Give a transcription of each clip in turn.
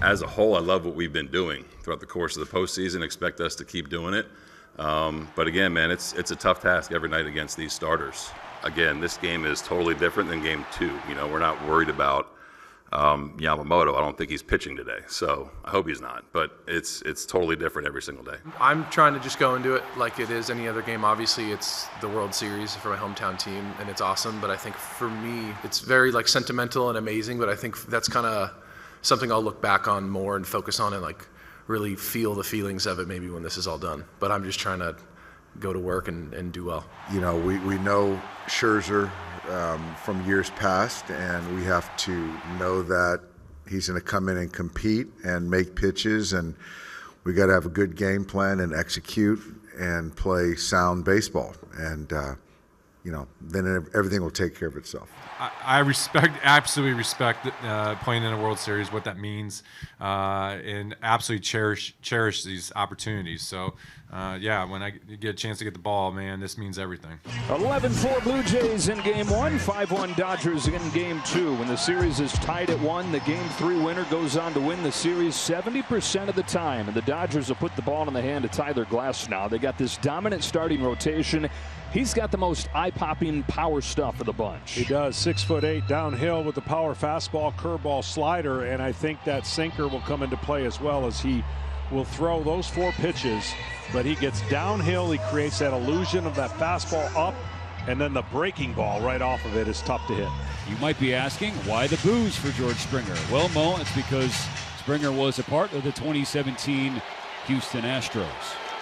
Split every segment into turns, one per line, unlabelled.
as a whole, I love what we've been doing throughout the course of the postseason. Expect us to keep doing it. But again, man, it's a tough task every night against these starters. Again, this game is totally different than game 2. You know, we're not worried about Yamamoto. I don't think he's pitching today, so I hope he's not. But it's totally different every single day.
I'm trying to just go into it like it is any other game. Obviously, it's the World Series for my hometown team, and it's awesome. But I think for me, it's very like sentimental and amazing. But I think that's kind of something I'll look back on more and focus on and like really feel the feelings of it maybe when this is all done. But I'm just trying to go to work and do well.
You know, we know Scherzer from years past, and we have to know that he's going to come in and compete and make pitches, and we got to have a good game plan and execute and play sound baseball, and you know, then everything will take care of itself.
I absolutely respect playing in a World Series, what that means, and absolutely cherish these opportunities. So, yeah, when I get a chance to get the ball, man, this means everything.
11-4 Blue Jays in Game 1, 5-1 Dodgers in Game 2. When the series is tied at 1, the Game 3 winner goes on to win the series 70% of the time. And the Dodgers will put the ball in the hand of Tyler Glasnow. They got this dominant starting rotation. He's got the most eye-popping power stuff of the bunch.
He does. 6'8" downhill with the power fastball, curveball, slider, and I think that sinker will come into play as well, as he will throw those 4 pitches, but he gets downhill. He creates that illusion of that fastball up, and then the breaking ball right off of it is tough to hit.
You might be asking, why the boos for George Springer? Well, Mo, it's because Springer was a part of the 2017 Houston Astros.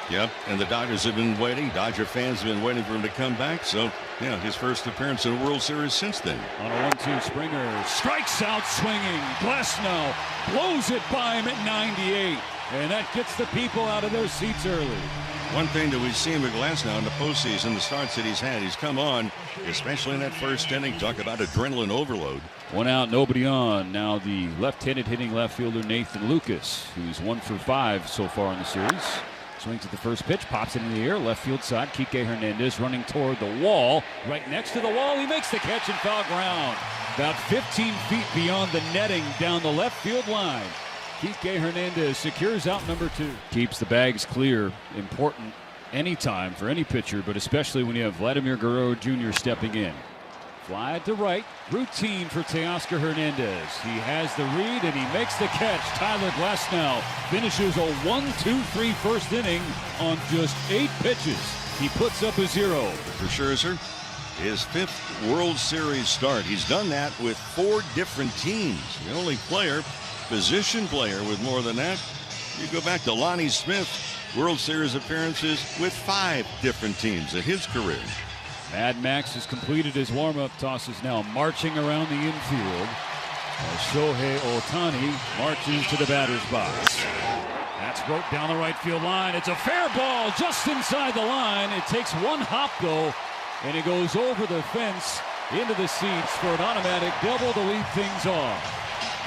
Yep, and the Dodgers have been waiting. Dodger fans have been waiting for him to come back. So, yeah, his first appearance in the World Series since then.
On a 1-2, Springer strikes out swinging. Glasnow blows it by him at 98. And that gets the people out of their seats early.
One thing that we've seen with Glasnow in the postseason, the starts that he's had, he's come on, especially in that first inning. Talk about adrenaline overload.
1 out, nobody on. Now the left-handed hitting left fielder Nathan Lucas, who's 1 for 5 so far in the series. Swings at the first pitch, pops it in the air, left field side. Kike Hernandez running toward the wall. Right next to the wall, he makes the catch and foul ground. About 15 feet beyond the netting down the left field line. Kike Hernandez secures out number 2. Keeps the bags clear. Important anytime for any pitcher, but especially when you have Vladimir Guerrero Jr. stepping in. Fly to right, routine for Teoscar Hernandez. He has the read and he makes the catch. Tyler Glasnow finishes a 1-2-3 first inning on just 8 pitches. He puts up a 0.
For Scherzer, his 5th World Series start. He's done that with 4 different teams. The only position player with more than that. You go back to Lonnie Smith, World Series appearances with 5 different teams in his career.
Mad Max has completed his warm-up tosses, now marching around the infield as Shohei Ohtani marches to the batter's box. That's broke down the right field line. It's a fair ball just inside the line. It takes 1 hop though, and it goes over the fence into the seats for an automatic double to lead things off.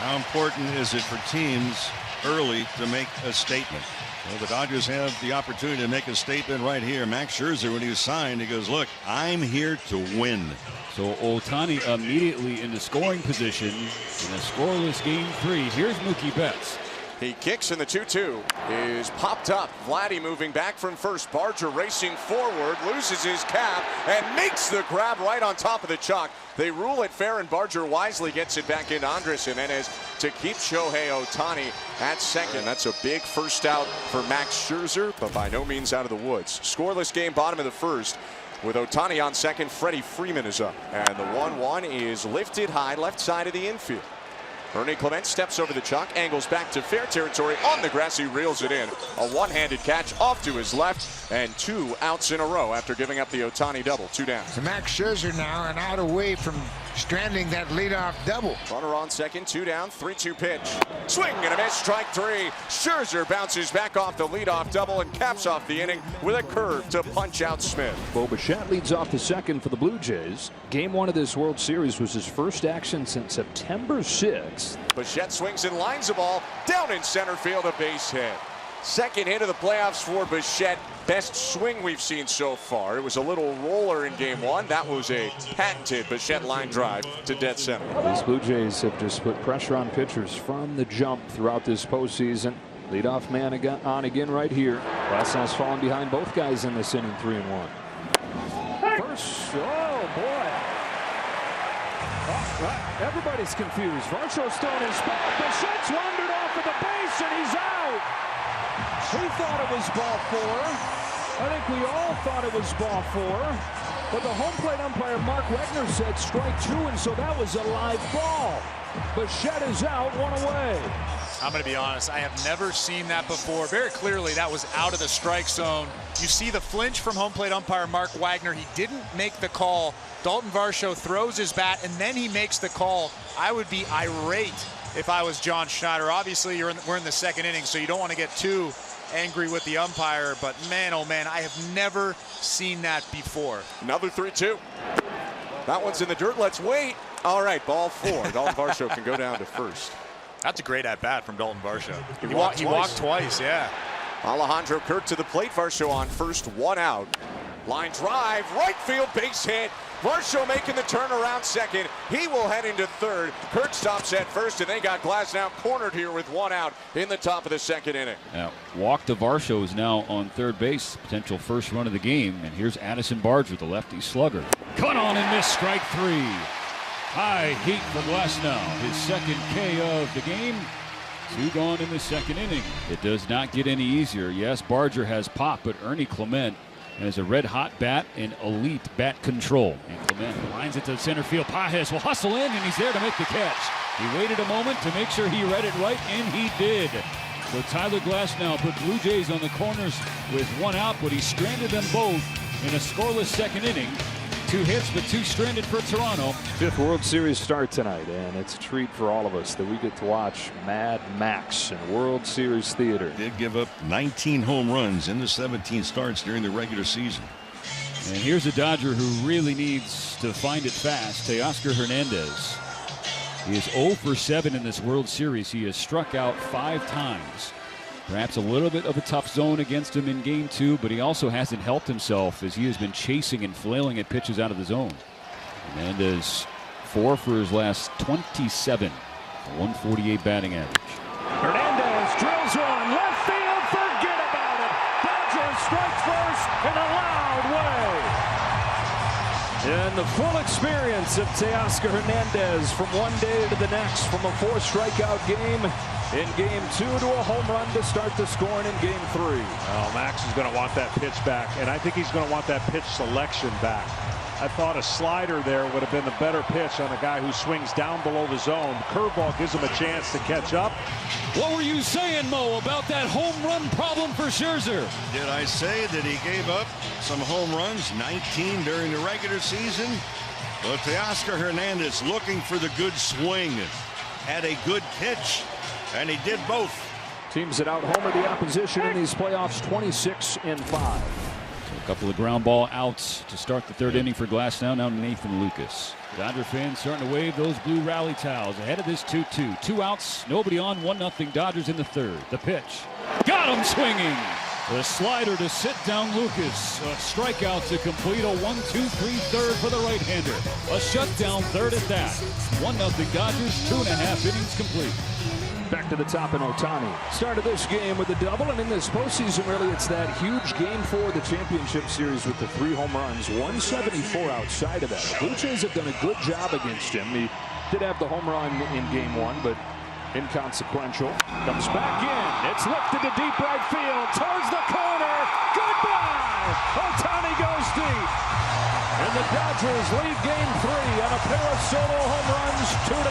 How important is it for teams early to make a statement? Well, the Dodgers have the opportunity to make a statement right here. Max Scherzer, when he was signed, he goes, look, I'm here to win.
So Ohtani immediately into scoring position in a scoreless Game 3. Here's Mookie Betts.
He kicks and the 2-2 is popped up. Vladdy moving back from first. Barger racing forward, loses his cap and makes the grab right on top of the chalk. They rule it fair and Barger wisely gets it back into Andres Jimenez to keep Shohei Ohtani at second. That's a big first out for Max Scherzer, but by no means out of the woods. Scoreless game, bottom of the first. With Ohtani on second, Freddie Freeman is up. And the 1-1 is lifted high left side of the infield. Ernie Clement steps over the chalk, angles back to fair territory. On the grass, he reels it in. A one-handed catch off to his left, and 2 outs in a row after giving up the Ohtani double. 2 down.
So Max Scherzer now and out away from stranding that leadoff double.
Runner on second, 2 down, 3-2 pitch. Swing and a miss, strike 3. Scherzer bounces back off the leadoff double and caps off the inning with a curve to punch out Smith.
Bo Bichette leads off the second for the Blue Jays. Game 1 of this World Series was his first action since September 6th.
Bichette swings and lines the ball down in center field, a base hit. Second hit of the playoffs for Bichette. Best swing we've seen so far. It was a little roller in game one. That was a patented Bichette line drive to dead center.
These Blue Jays have just put pressure on pitchers from the jump throughout this postseason. Leadoff man on again right here. Glasnow's falling behind both guys in this inning, 3-1. First, oh boy. Everybody's confused. Varsho's still in his spot. Bichette's wandered off of the base and he's out. He thought it was ball 4. I think we all thought it was ball 4. But the home plate umpire, Mark Wegner, said strike 2, and so that was a live ball. Bichette is out, 1 away.
I'm going to be honest, I have never seen that before. Very clearly, that was out of the strike zone. You see the flinch from home plate umpire Mark Wagner. He didn't make the call. Dalton Varsho throws his bat, and then he makes the call. I would be irate if I was John Schneider. Obviously, we're in the second inning, so you don't want to get too angry with the umpire, but man, oh man, I have never seen that before.
Another 3-2. That one's in the dirt. Let's wait. All right, ball 4. Dalton Varsho can go down to first.
That's a great at-bat from Dalton Varsho. He
walked
twice, yeah.
Alejandro Kirk to the plate. Varsho on first, 1 out. Line drive, right field, base hit. Varsho making the turn around second. He will head into third. Kirk stops at first, and they got Glasnow cornered here with 1 out in the top of the second inning.
Now, walk to Varsho is now on third base. Potential first run of the game. And here's Addison Barger, the lefty slugger. Cut on and miss, strike 3. High heat for Glasnow. His second K of the game. 2 gone in the second inning. It does not get any easier. Yes, Barger has pop, but Ernie Clement has a red-hot bat and elite bat control. And Clement lines it to center field. Pages will hustle in, and he's there to make the catch. He waited a moment to make sure he read it right, and he did. So Tyler Glasnow put Blue Jays on the corners with 1 out, but he stranded them both in a scoreless second inning. 2 hits, but 2 stranded for Toronto. 5th World Series start tonight, and it's a treat for all of us that we get to watch Mad Max in World Series theater.
Did give up 19 home runs in the 17 starts during the regular season.
And here's a Dodger who really needs to find it fast. Teoscar Hernandez. He is 0 for 7 in this World Series. He has struck out 5 times. Perhaps a little bit of a tough zone against him in game 2, but he also hasn't helped himself as he has been chasing and flailing at pitches out of the zone. Hernandez 4 for his last 27, a 148 batting average.
Hernandez drills one, left field, forget about it. Dodgers strike first in a loud way. And the full experience of Teoscar Hernandez from one day to the next, from a 4 strikeout game in game 2 to a home run to start the scoring in game 3.
Well, Max is going to want that pitch back, and I think he's going to want that pitch selection back. I thought a slider there would have been the better pitch on a guy who swings down below the zone. The curveball gives him a chance to catch up.
What were you saying, Mo, about that home run problem for Scherzer?
Did I say that he gave up some home runs, 19 during the regular season? Well, Teoscar Hernandez looking for the good swing, had a good pitch, and he did both.
Teams that out-homer the opposition in these playoffs, 26-5.
A couple of ground ball outs to start the 3rd inning for Glasnow. Now Nathan Lucas. Dodger fans starting to wave those blue rally towels ahead of this 2-2. 2 outs, nobody on, 1-0 Dodgers in the 3rd. The pitch. Got him swinging. The slider to sit down Lucas. A strikeout to complete a 1-2-3 third for the right-hander. A shutdown 3rd at that. 1-0 Dodgers, 2.5 innings complete.
Back to the top in Ohtani. Started this game with a double, and in this postseason, really, it's that huge game 4 of the championship series with the 3 home runs, 174 outside of that. The Blue Jays have done a good job against him. He did have the home run in game 1, but inconsequential. Comes back in. It's lifted to deep right field. Towards the corner. Goodbye. Ohtani goes deep. And the Dodgers lead game 3 on a pair of solo home runs, 2-0.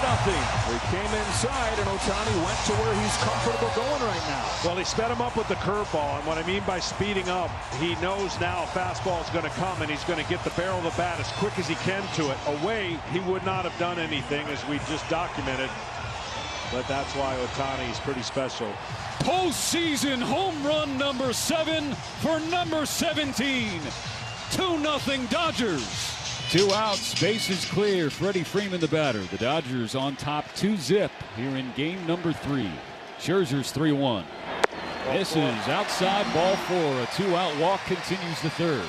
We came inside, and Ohtani went to where he's comfortable going right now.
Well, he sped him up with the curveball, and what I mean by speeding up, he knows now a fastball is going to come, and he's going to get the barrel of the bat as quick as he can to it. Away, he would not have done anything, as we just documented. But that's why Ohtani is pretty special.
Postseason home run number 7 for number 17. 2-0 Dodgers. 2 outs, bases clear. Freddie Freeman the batter. The Dodgers on top 2-0 here in game number 3. Scherzer's 3-1. This is outside, ball 4. A 2-out walk continues the third.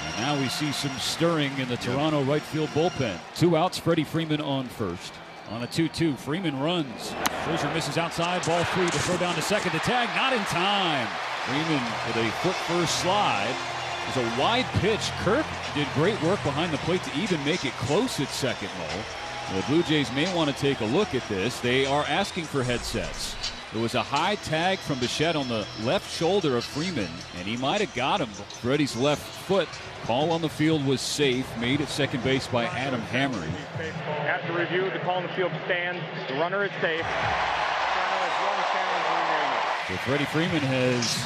And now we see some stirring in the Toronto right field bullpen. 2 outs, Freddie Freeman on first. On a 2-2, Freeman runs. Scherzer misses outside, ball 3 to throw down to second. The tag, not in time. Freeman with a foot-first slide. It was a wide pitch. Kirk did great work behind the plate to even make it close at second low. The Blue Jays may want to take a look at this. They are asking for headsets. There was a high tag from Bichette on the left shoulder of Freeman, and he might have got him. Freddie's left foot. Call on the field was safe, made at second base by Adam Hammery.
After review, the call on the field stands. The runner is safe.
So Freddie Freeman has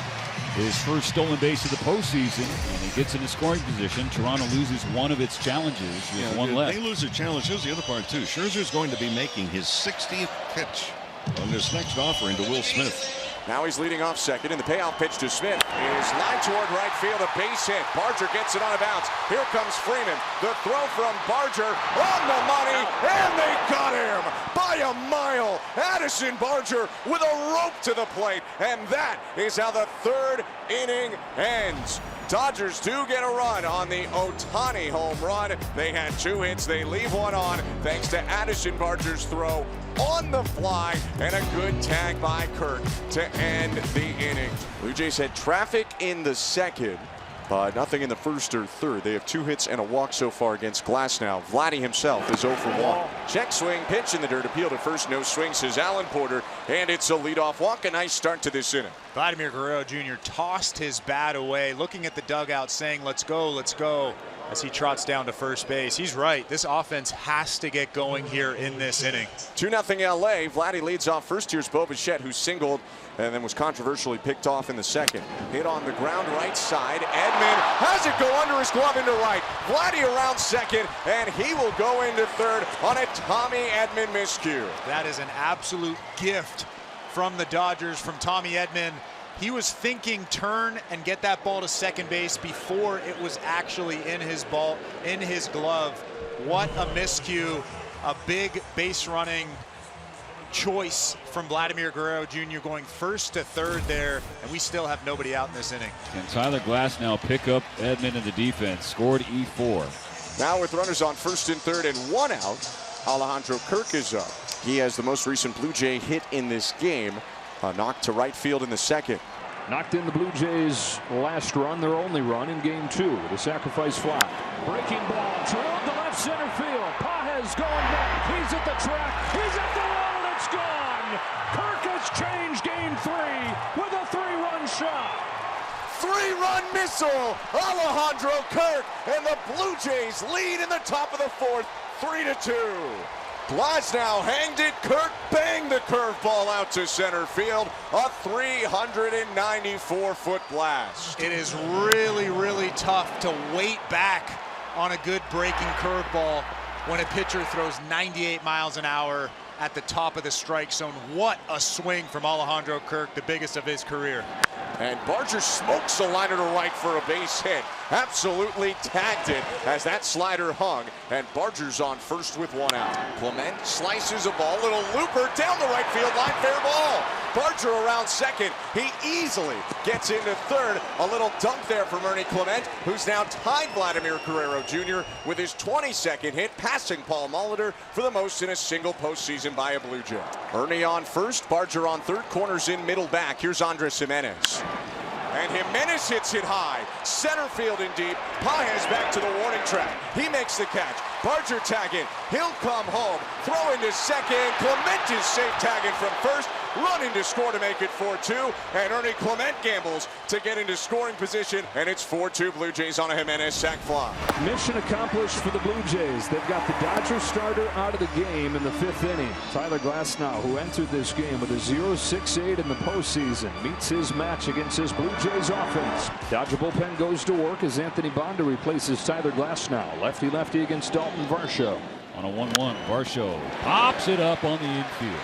his first stolen base of the postseason, and he gets into scoring position. Toronto loses one of its challenges with one left.
They lose their challenge. Here's the other part, too. Scherzer's going to be making his 60th pitch on this next offering to Will Smith.
Now he's leading off second, and the payoff pitch to Smith is lined toward right field, a base hit. Barger gets it on a bounce. Here comes Freeman. The throw from Barger on the money, and they got him by a mile. Addison Barger with a rope to the plate, and that is how the third inning ends. Dodgers do get a run on the Ohtani home run. They had 2 hits. They leave one on thanks to Addison Barger's throw on the fly and a good tag by Kirk to end the inning. Blue Jays had traffic in the second, but nothing in the first or third. They have 2 hits and a walk so far against Glasnow. Vladdy himself is 0 for 1. Check swing, pitch in the dirt, appeal to first, no swing, says Alan Porter, and it's a leadoff walk. A nice start to this inning.
Vladimir Guerrero Jr. tossed his bat away, looking at the dugout saying, let's go, as he trots down to first base. He's right. This offense has to get going here in this inning.
2-0 LA. Vladdy leads off first. Here's Bo Bichette, who singled and then was controversially picked off in the second. Hit on the ground right side. Edman has it go under his glove into right. Vladdy around second, and he will go into third on a Tommy Edman miscue.
That is an absolute gift from the Dodgers, from Tommy Edman. He was thinking turn and get that ball to second base before it was actually in his glove. What a miscue. A big base running choice from Vladimir Guerrero Jr. going first to third there, and we still have nobody out in this inning.
Can Tyler Glasnow pick up Edman in the defense? Scored E4.
Now with runners on first and third and 1 out, Alejandro Kirk is up. He has the most recent Blue Jay hit in this game. A knock to right field in the second.
Knocked in the Blue Jays' last run, their only run in game 2 with a sacrifice fly. Breaking ball, drilled to left center field. Pages going back. He's at the track. He's at the wall, and it's gone. Kirk has changed game 3 with a 3-run shot.
3-run missile. Alejandro Kirk, and the Blue Jays lead in the top of the 4th, 3-2. Glasnow hanged it. Kirk banged the curveball out to center field. A 394-foot blast.
It is really, really tough to wait back on a good breaking curveball when a pitcher throws 98 miles an hour at the top of the strike zone. What a swing from Alejandro Kirk, the biggest of his career.
And Barger smokes a liner to right for a base hit. Absolutely tagged it as that slider hung, and Barger's on first with 1 out. Clement slices a ball, little looper down the right field line, fair ball. Barger around second. He easily gets into third. A little dunk there from Ernie Clement, who's now tied Vladimir Guerrero Jr. with his 22nd hit, passing Paul Molitor for the most in a single postseason by a Blue Jay. Ernie on first, Barger on third, corners in, middle back. Here's Andres Jimenez. And Jimenez hits it high. Center field and deep. Pages back to the warning track. He makes the catch. Barger tagging. He'll come home. Throw into second. Clement is safe tagging from first. Running to score to make it 4-2. And Ernie Clement gambles to get into scoring position. And it's 4-2 Blue Jays on a Jimenez sac fly.
Mission accomplished for the Blue Jays. They've got the Dodgers starter out of the game in the 5th inning. Tyler Glasnow, who entered this game with a 0.68 in the postseason, meets his match against his Blue Jays offense. Dodger bullpen goes to work as Anthony Bonda replaces Tyler Glasnow. Lefty-lefty against Dalton Varsho.
On a 1-1, Varsho pops it up on the infield.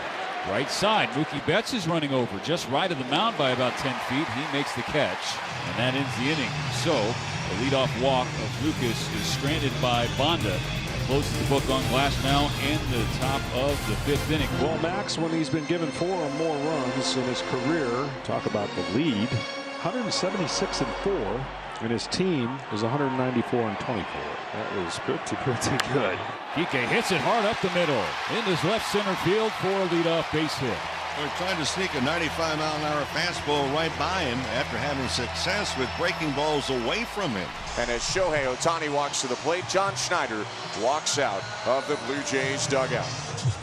Right side, Mookie Betts is running over just right of the mound by about 10 feet. He makes the catch, and that ends the inning. So the leadoff walk of Lucas is stranded by Bonda. closes the book on glass now in the top of the 5th inning.
Well, Max, when he's been given 4 or more runs in his career, talk about the lead, 176-4, and his team is 194-24. That was pretty good.
Kike hits it hard up the middle into left center field for a leadoff base hit.
They're trying to sneak a 95-mile-an-hour fastball right by him after having success with breaking balls away from him.
And as Shohei Ohtani walks to the plate, John Schneider walks out of the Blue Jays dugout.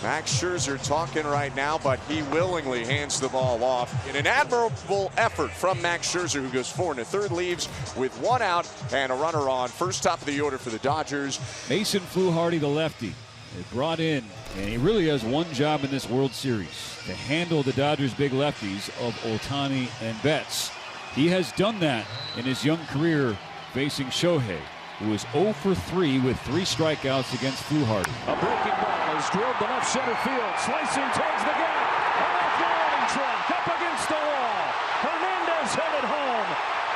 Max Scherzer talking right now, but he willingly hands the ball off in an admirable effort from Max Scherzer, who goes 4 1/3, leaves with 1 out and a runner on. First top of the order for the Dodgers.
Mason Fluharty, the lefty, is brought in, and he really has one job in this World Series: to handle the Dodgers' big lefties of Ohtani and Betts. He has done that in his young career facing Shohei, who is 0 for 3 with 3 strikeouts against Fluharty.
A breaking ball is drilled to left center field, slicing towards the gap. An off-rolling track up against the wall. Hernandez headed home.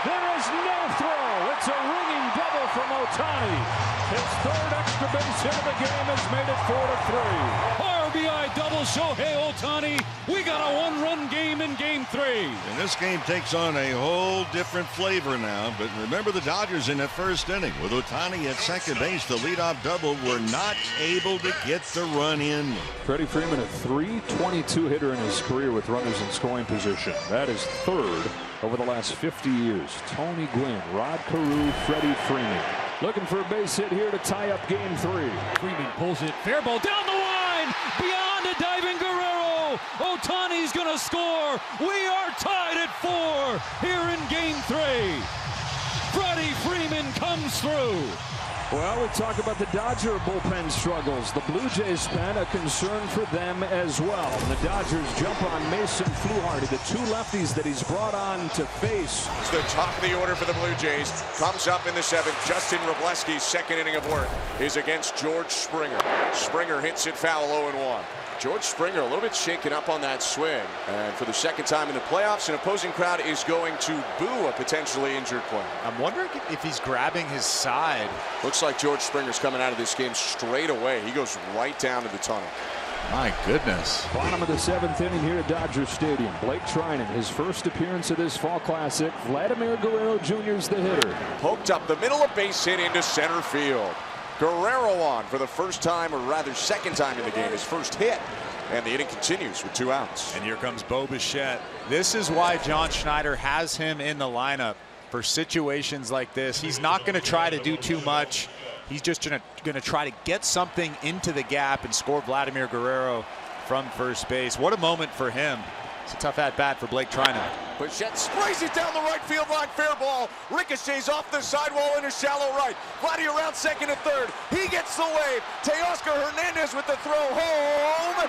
There is no throw. It's a ringing double from Ohtani. His 3rd extra base hit of the game has made it 4-3.
RBI double Shohei Ohtani. We got a 1-run game in Game 3.
And this game takes on a whole different flavor now. But remember the Dodgers in that 1st inning with Ohtani at second base. The leadoff double were not able to get the run in.
Freddie Freeman, a .322 hitter in his career with runners in scoring position. That is 3rd over the last 50 years. Tony Gwynn, Rod Carew, Freddie Freeman. Looking for a base hit here to tie up Game 3.
Freeman pulls it. Fair ball down the line. Beyond a diving Guerrero. Ohtani's going to score. We are tied at 4 here in Game 3. Freddie Freeman comes through.
Well, we talk about the Dodger bullpen struggles. The Blue Jays pen, a concern for them as well. The Dodgers jump on Mason Fluharty, the 2 lefties that he's brought on to face.
It's the top of the order for the Blue Jays. Comes up in the 7th. Justin Wroblewski's 2nd inning of work is against George Springer. Springer hits it foul, 0-1. George Springer a little bit shaken up on that swing. And for the 2nd time in the playoffs, an opposing crowd is going to boo a potentially injured player.
I'm wondering if he's grabbing his side.
Looks like George Springer's coming out of this game straight away. He goes right down to the tunnel.
My goodness.
Bottom of the 7th inning here at Dodger Stadium. Blake Trinan, his first appearance of this fall classic. Vladimir Guerrero Jr. is the hitter.
Poked up the middle, a base hit into center field. Guerrero on for the first time, or rather 2nd time in the game, his first hit. And the inning continues with 2 outs.
And here comes Bo Bichette. This is why John Schneider has him in the lineup for situations like this. He's not going to try to do too much. He's just going to try to get something into the gap and score Vladimir Guerrero from first base. What a moment for him. It's a tough at-bat for Blake Trinan.
Bichette sprays it down the right field line, fair ball. Ricochets off the sidewall into shallow right. Vladdy around 2nd and 3rd. He gets the wave. Teoscar Hernandez with the throw home.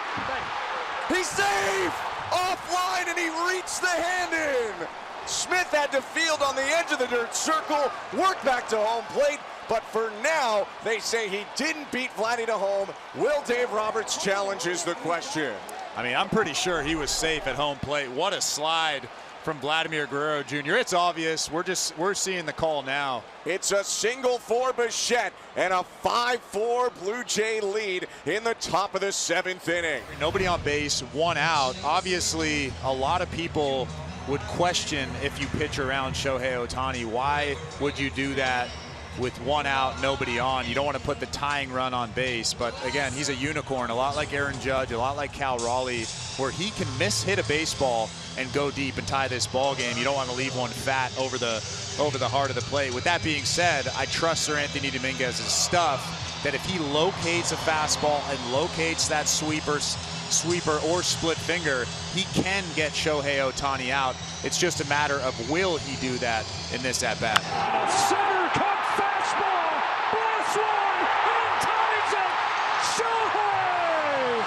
He's safe! Offline, and he reached the hand in. Smith had to field on the edge of the dirt circle, work back to home plate. But for now, they say he didn't beat Vladdy to home. Will Dave Roberts challenges the question?
I mean, I'm pretty sure he was safe at home plate. What a slide from Vladimir Guerrero Jr. It's obvious. We're seeing the call now.
It's a single for Bichette and a 5-4 Blue Jay lead in the top of the 7th inning.
Nobody on base, 1 out. Obviously, a lot of people would question if you pitch around Shohei Ohtani. Why would you do that with 1 out, nobody on? You don't want to put the tying run on base, but again, he's a unicorn, a lot like Aaron Judge, a lot like Cal Raleigh, where he can hit a baseball and go deep and tie this ball game. You don't want to leave one fat over the heart of the plate. With that being said, I trust Sir Anthony Dominguez's stuff that if he locates a fastball and locates that sweeper or split finger, he can get Shohei Ohtani out. It's just a matter of will he do that in this at-bat.
Center cut fastball, blast one, and ties it. Shohei,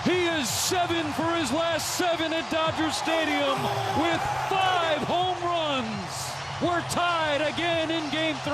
5-5.
He is 7 for his last 7 at Dodger Stadium with 5 home runs. We're tied again in Game 3.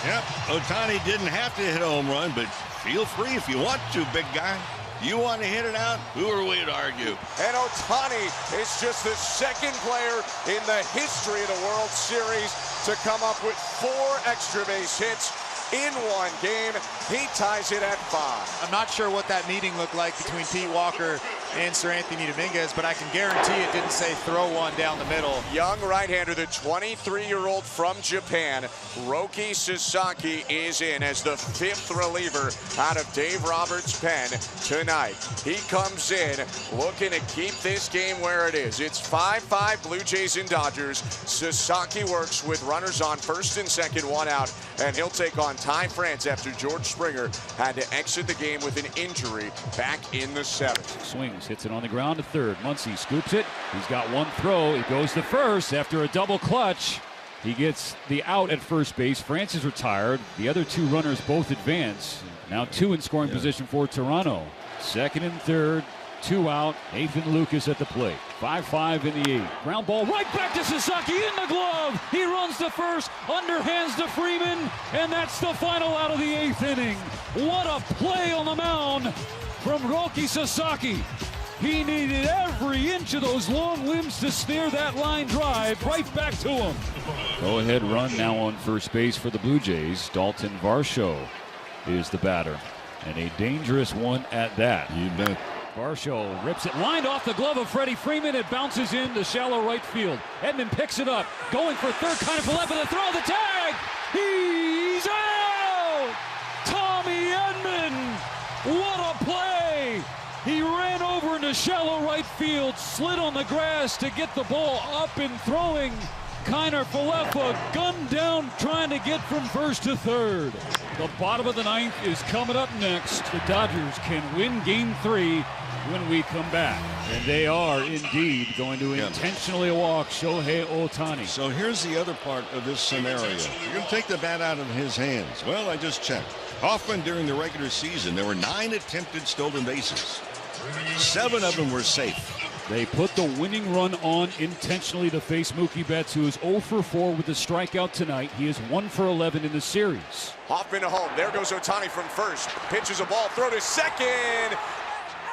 Yep, Ohtani didn't have to hit a home run, but feel free if you want to, big guy. You want to hit it out? Who are we to argue?
And Ohtani is just the 2nd player in the history of the World Series to come up with 4 extra base hits. in one game. He ties it at 5.
I'm not sure what that meeting looked like between Pete Walker and Sir Anthony Dominguez, but I can guarantee it didn't say throw one down the middle.
Young right-hander, the 23-year-old from Japan, Roki Sasaki, is in as the 5th reliever out of Dave Roberts' pen tonight. He comes in looking to keep this game where it is. It's 5-5 Blue Jays and Dodgers. Sasaki works with runners on first and second, 1 out, and he'll take on Ty France after George Springer had to exit the game with an injury back in the 7th.
Swings, hits it on the ground to third. Muncy scoops it. He's got one throw. It goes to first after a double clutch. He gets the out at first base. France is retired. The other 2 runners both advance. Now 2 in scoring position for Toronto. Second and third, 2 out. Nathan Lucas at the plate. 5-5 in the 8th. Ground ball right back to Sasaki in the glove. He runs to first, underhands to Freeman, and that's the final out of the 8th inning. What a play on the mound from Roki Sasaki. He needed every inch of those long limbs to snare that line drive right back to him. Go-ahead run now on first base for the Blue Jays. Dalton Varsho is the batter, and a dangerous one at that.
You bet.
Varsho rips it, lined off the glove of Freddie Freeman. It bounces into shallow right field. Edman picks it up, going for third, kind of for left, and the throw, the tag. He's out! Tommy Edman! What a play! He ran over into shallow right field, slid on the grass to get the ball up and throwing. Kiner Falefa gunned down trying to get from first to third. The bottom of the 9th is coming up next. The Dodgers can win Game 3 when we come back. And they are indeed going to intentionally walk Shohei Ohtani.
So here's the other part of this scenario. You're going to take the bat out of his hands. Well, I just checked. Hoffman, during the regular season, there were 9 attempted stolen bases. 7 of them were safe.
They put the winning run on intentionally to face Mookie Betts, who is 0 for 4 with a strikeout tonight. He is 1 for 11 in the series.
Hoffman to home. There goes Ohtani from first. Pitches a ball, throw to second.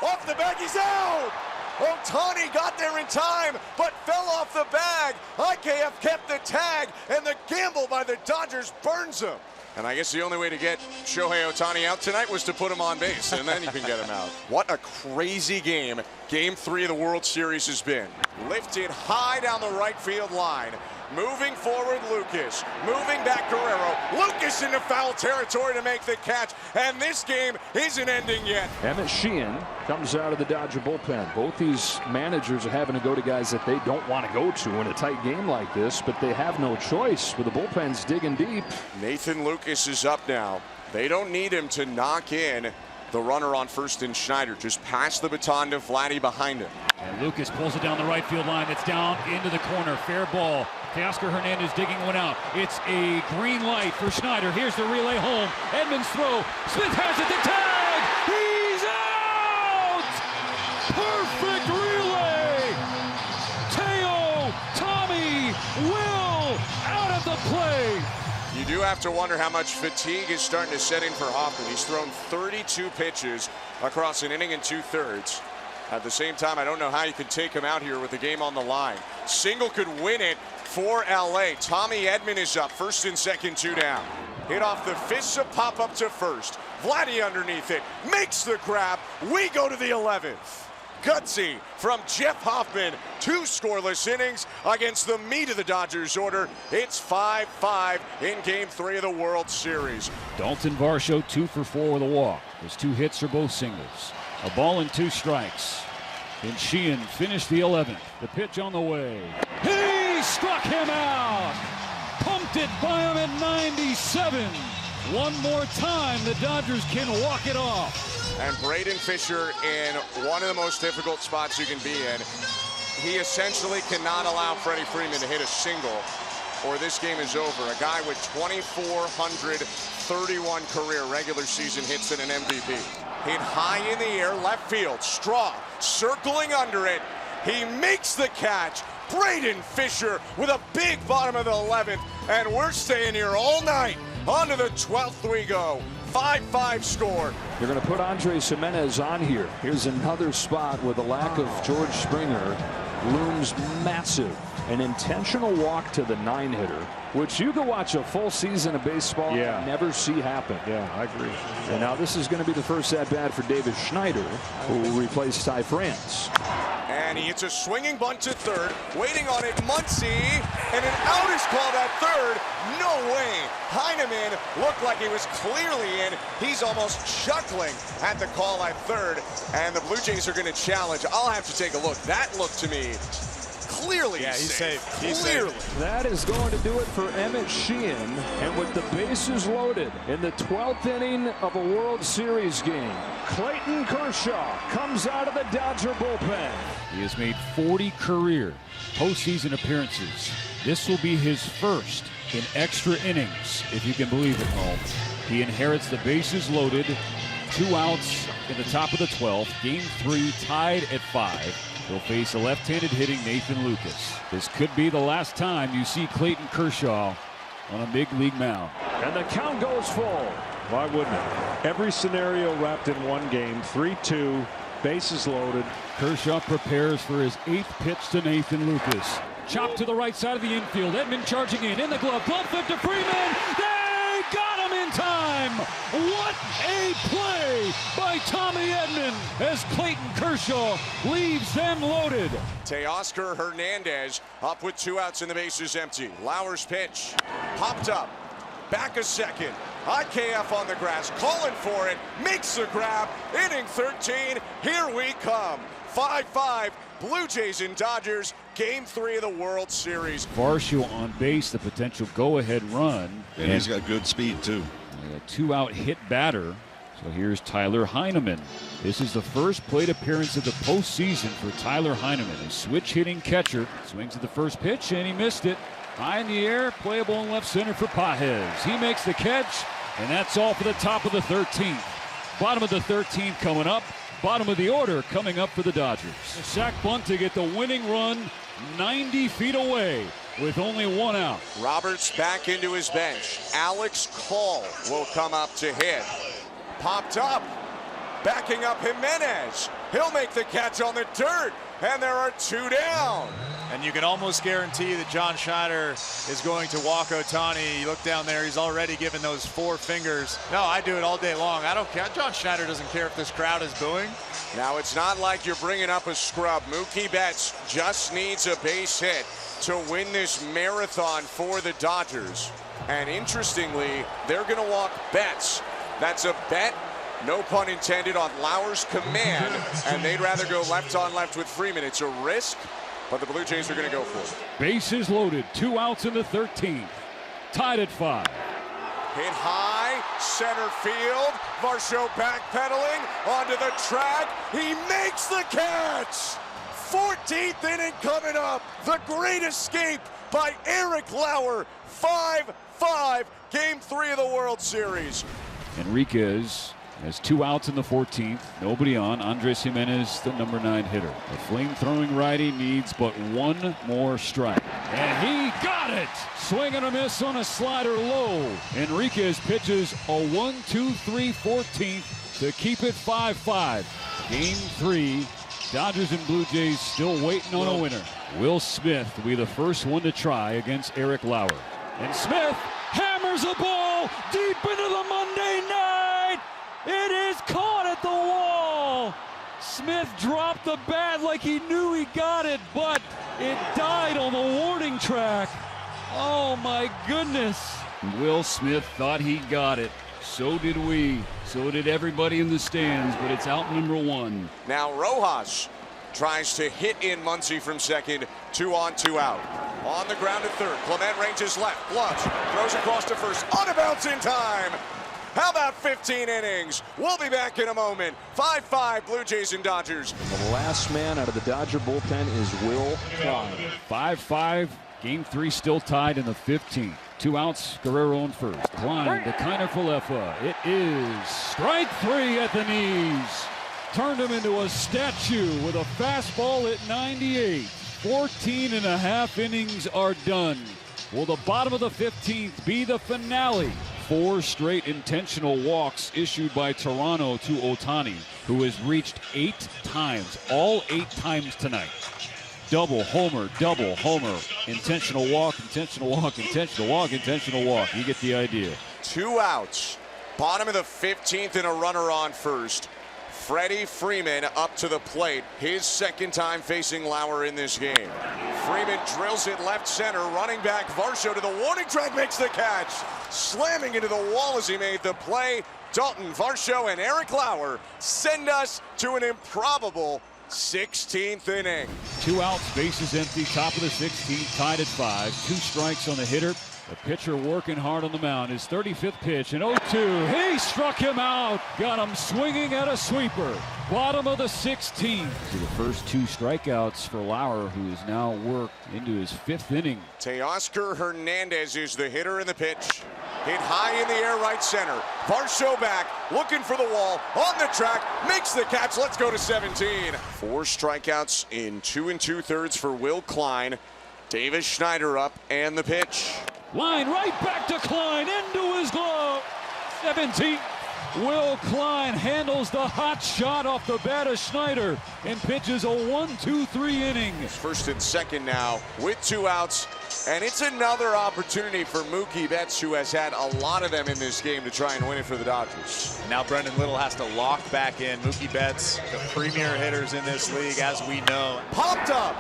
Off the bag, he's out. Ohtani got there in time, but fell off the bag. IKF kept the tag, and the gamble by the Dodgers burns him. And I guess the only way to get Shohei Ohtani out tonight was to put him on base, and then you can get him out. What a crazy game Game 3 of the World Series has been. Lifted high down the right field line. Moving forward, Lucas. Moving back, Guerrero. Lucas into foul territory to make the catch, and this game isn't ending yet.
Emmett Sheehan comes out of the Dodger bullpen. Both these managers are having to go to guys that they don't want to go to in a tight game like this, but they have no choice with the bullpens digging deep.
Nathan Lucas is up now. They don't need him to knock in the runner on first and Schneider. Just pass the baton to Vladdy behind him.
And Lucas pulls it down the right field line. It's down into the corner. Fair ball. Teoscar Hernandez digging one out. It's a green light for Schneider. Here's the relay home. Edmonds throw. Smith has it. The tag. He's out! Perfect relay. Teo, Tommy, Will out of the play.
You do have to wonder how much fatigue is starting to set in for Hoffman. He's thrown 32 pitches across an inning and 2/3. At the same time, I don't know how you could take him out here with the game on the line. Single could win it for LA. Tommy Edman is up, first and second, 2 down. Hit off the fists of pop up to first. Vladdy underneath it, makes the grab. We go to the 11th. Gutsy from Jeff Hoffman. 2 scoreless innings against the meat of the Dodgers order. It's 5-5 in Game 3 of the World Series.
Dalton Varsho 2 for 4 with a walk. His 2 hits are both singles. A ball and 2 strikes. And Sheehan finished the 11th. The pitch on the way. He struck him out. Pumped it by him at 97. One more time, the Dodgers can walk it off.
And Braden Fisher in one of the most difficult spots you can be in. He essentially cannot allow Freddie Freeman to hit a single, or this game is over. A guy with 2,431 career regular season hits and an MVP. Hit high in the air, left field. Straw circling under it. He makes the catch. Braden Fisher with a big bottom of the 11th, and we're staying here all night. On to the 12th we go. 5-5 score.
They're going to put Andres Jimenez on here. Here's another spot with a lack of George Springer. looms massive. An intentional walk to the 9-hitter, which you can watch a full season of baseball and never see happen.
Yeah, I agree.
And now this is going to be the first at-bat for David Schneider, who will replace Ty France.
And he hits a swinging bunt to third, waiting on it, Muncy, and an out is called at third. No way. Heineman looked like he was clearly in. He's almost chuckling at the call at third, and the Blue Jays are going to challenge. I'll have to take a look. That looked to me clearly
he's safe. He's
clearly.
safe.
That is going to do it for Emmett Sheehan. And with the bases loaded in the 12th inning of a World Series game, Clayton Kershaw comes out of the Dodger bullpen.
He has made 40 career postseason appearances. This will be his first in extra innings, if you can believe it, Home. He inherits the bases loaded, 2 outs in the top of the 12th. Game 3 tied at 5. He'll face a left-handed hitting Nathan Lucas. This could be the last time you see Clayton Kershaw on a big league mound.
And the count goes full.
Why wouldn't it? Every scenario wrapped in one game. 3-2, bases loaded.
Kershaw prepares for his 8th pitch to Nathan Lucas. Chopped to the right side of the infield. Edman charging in the glove. Glove flip to Freeman. They got him in time. What a play by Tommy Edman as Clayton Kershaw leaves them loaded.
Teoscar Hernandez up with 2 outs and the bases empty. Lauer's pitch popped up. Back a second. IKF on the grass, calling for it, makes the grab. Inning 13, here we come. 5-5, Blue Jays and Dodgers, Game 3 of the World Series.
Varsho on base, the potential go-ahead run.
And he's got good speed, too.
A 2-out hit batter. So here's Tyler Heineman. This is the first plate appearance of the postseason for Tyler Heineman. A switch-hitting catcher. Swings at the first pitch, and he missed it. High in the air, playable in left center for Pages. He makes the catch, and that's all for the top of the 13th. Bottom of the 13th coming up. Bottom of the order coming up for the Dodgers. A sac bunt to get the winning run 90 feet away with only 1 out.
Roberts back into his bench. Alex Call will come up to hit. Popped up. Backing up Jimenez. He'll make the catch on the dirt. And there are 2 down.
And you can almost guarantee that John Schneider is going to walk Ohtani. You look down there, he's already given those 4 fingers. No, I do it all day long. I don't care. John Schneider doesn't care if this crowd is booing.
Now, it's not like you're bringing up a scrub. Mookie Betts just needs a base hit to win this marathon for the Dodgers. And interestingly, they're going to walk Betts. That's a bet, no pun intended, on Lauer's command. And they'd rather go left on left with Freeman. It's a risk, but the Blue Jays are going to go for it.
Bases loaded, 2 outs in the 13th. Tied at 5.
Hit high, center field. Varsho backpedaling onto the track. He makes the catch. 14th inning coming up. The great escape by Eric Lauer. 5-5, Game 3 of the World Series.
Enriquez has 2 outs in the 14th. Nobody on. Andres Jimenez, the number 9 hitter. The flame-throwing righty needs but 1 more strike. And he got it! Swing and a miss on a slider low. Enriquez pitches a 1-2-3 14th to keep it 5-5. Game 3. Dodgers and Blue Jays still waiting on a winner. Will Smith will be the first one to try against Eric Lauer. And Smith hammers a ball deep into the Monday night. It is caught at the wall. Smith dropped the bat like he knew he got it, but it died on the warning track. Oh my goodness. Will Smith thought he got it. So did we. So did everybody in the stands, but it's out number 1.
Now Rojas tries to hit in Muncy from second. 2 on, 2 out. On the ground at third. Clement ranges left. Gloves. Throws across to first. On a bounce in time. How about 15 innings? We'll be back in a moment. 5-5 Blue Jays and Dodgers.
The last man out of the Dodger bullpen is Will Klein.
5-5. Game 3 still tied in the 15th. 2 outs, Guerrero in first. Klein to Kiner Falefa. It is strike 3 at the knees. Turned him into a statue with a fastball at 98. 14.5 innings are done. Will the bottom of the 15th be the finale? 4 straight intentional walks issued by Toronto to Ohtani, who has reached 8 times, all 8 times tonight. double, homer, double, homer. Intentional walk, intentional walk, intentional walk, intentional walk. You get the idea.
2 outs. Bottom of the 15th and a runner on first. Freddie Freeman up to the plate. His second time facing Lauer in this game. Freeman drills it left center. Running back Varsho to the warning track, makes the catch. Slamming into the wall as he made the play. Dalton Varsho and Eric Lauer send us to an improbable 16th inning.
2 outs, bases empty, top of the 16th, tied at 5. 2 strikes on the hitter. The pitcher working hard on the mound. His 35th pitch, an 0-2. He struck him out. Got him swinging at a sweeper. Bottom of the 16th. So the first 2 strikeouts for Lauer, who is now worked into his 5th inning.
Teoscar Hernandez is the hitter in the pitch. Hit high in the air right center. Varsho back, looking for the wall, on the track, makes the catch. Let's go to 17. 4 strikeouts in 2 2/3 for Will Klein. Davis Schneider up, and the pitch.
Line right back to Klein, into his glove. 17. Will Klein handles the hot shot off the bat of Schneider and pitches a 1-2-3 inning.
First and second now with 2 outs. And it's another opportunity for Mookie Betts, who has had a lot of them in this game, to try and win it for the Dodgers.
Now Brendan Little has to lock back in. Mookie Betts, the premier hitters in this league, as we know.
Popped up.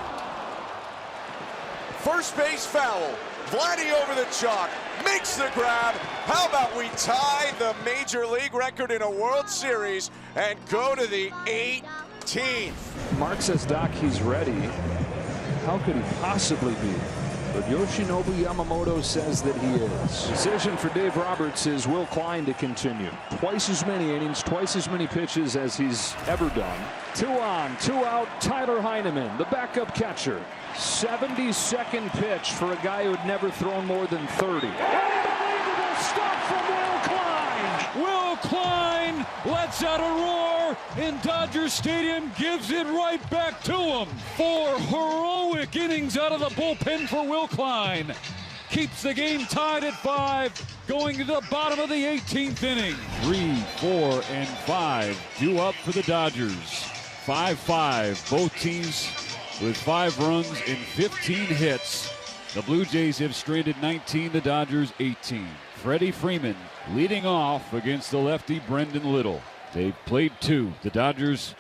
First base foul. Vladdy over the chalk, makes the grab. How about we tie the Major League record in a World Series and go to the 18th?
Mark says, Doc, he's ready. How could he possibly be? But Yoshinobu Yamamoto says that he is. Decision for Dave Roberts is Will Klein to continue. Twice as many innings, twice as many pitches as he's ever done. 2 on, 2 out, Tyler Heineman, the backup catcher. 72nd pitch for a guy who had never thrown more than 30. Unbelievable stuff from Will Klein!
Will Klein lets out a roar in Dodger Stadium, gives it right back to him. 4 heroic innings out of the bullpen for Will Klein. Keeps the game tied at 5, going to the bottom of the 18th inning. 3, 4, and 5 due up for the Dodgers. 5-5, both teams with 5 runs and 15 hits. The Blue Jays have stranded 19, the Dodgers 18. Freddie Freeman leading off against the lefty Brendan Little. They've played 2. The Dodgers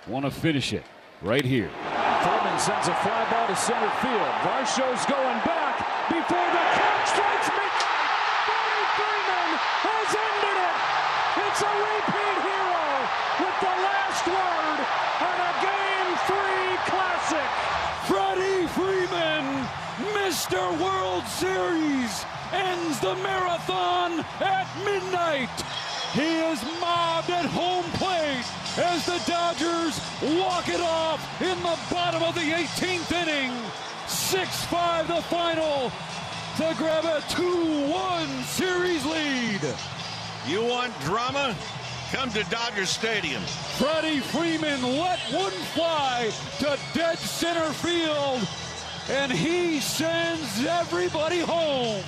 want to finish it right here.
Freeman sends a fly ball to center field. Varsho's going back before the catch strikes me. Freddie Freeman has ended it. It's a repeat hero with the last word on a Game 3 classic.
Freddie Freeman, Mr. World Series, ends the marathon at midnight. He is mobbed at home plate as the Dodgers walk it off in the bottom of the 18th inning. 6-5 the final to grab a 2-1 series lead.
You want drama? Come to Dodger Stadium.
Freddie Freeman let one fly to dead center field, and he sends everybody home.